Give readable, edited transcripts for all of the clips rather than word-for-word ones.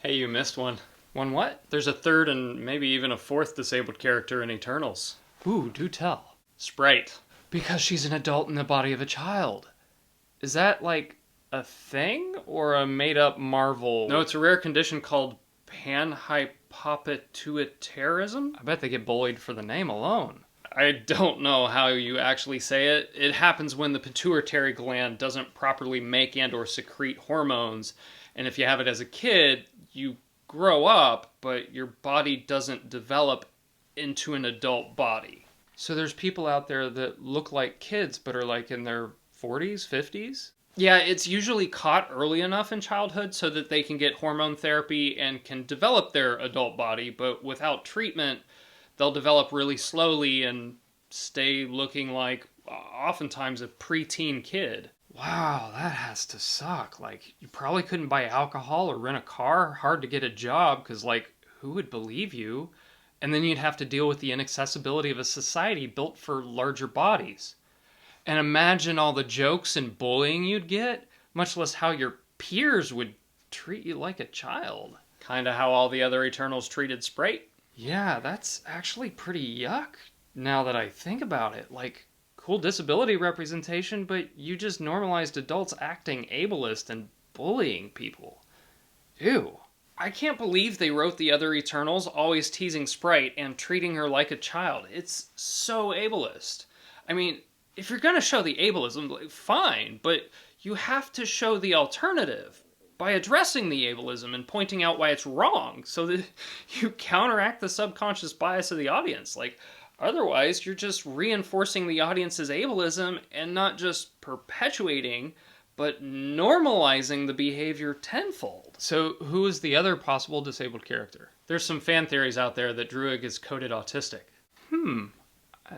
Hey, you missed one. One what? There's a third and maybe even a fourth disabled character in Eternals. Ooh, do tell. Sprite. Because she's an adult in the body of a child. Is that like a thing or a made up Marvel? No, it's a rare condition called panhypopituitarism. I bet they get bullied for the name alone. I don't know how you actually say it. It happens when the pituitary gland doesn't properly make and or secrete hormones. And if you have it as a kid, you grow up, but your body doesn't develop into an adult body. So there's people out there that look like kids but are like in their 40s, 50s? Yeah, it's usually caught early enough in childhood so that they can get hormone therapy and can develop their adult body, but without treatment, they'll develop really slowly and stay looking like oftentimes a preteen kid. Wow, that has to suck. Like, you probably couldn't buy alcohol or rent a car. Hard to get a job because, like, who would believe you? And then you'd have to deal with the inaccessibility of a society built for larger bodies. And imagine all the jokes and bullying you'd get, much less how your peers would treat you like a child. Kinda how all the other Eternals treated Sprite. Yeah, that's actually pretty yuck now that I think about it. Like, cool disability representation, but you just normalized adults acting ableist and bullying people. Ew. I can't believe they wrote the other Eternals always teasing Sprite and treating her like a child. It's so ableist. I mean, if you're gonna show the ableism, like, fine, but you have to show the alternative by addressing the ableism and pointing out why it's wrong so that you counteract the subconscious bias of the audience. Like, otherwise, you're just reinforcing the audience's ableism and not just perpetuating, but normalizing the behavior tenfold. So, who is the other possible disabled character? There's some fan theories out there that Druig is coded autistic.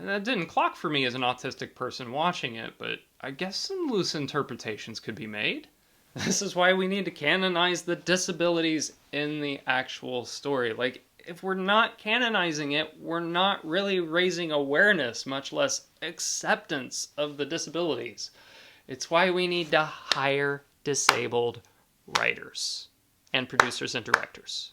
That didn't clock for me as an autistic person watching it, but I guess some loose interpretations could be made. This is why we need to canonize the disabilities in the actual story. Like, if we're not canonizing it, we're not really raising awareness, much less acceptance of the disabilities. It's why we need to hire disabled writers and producers and directors.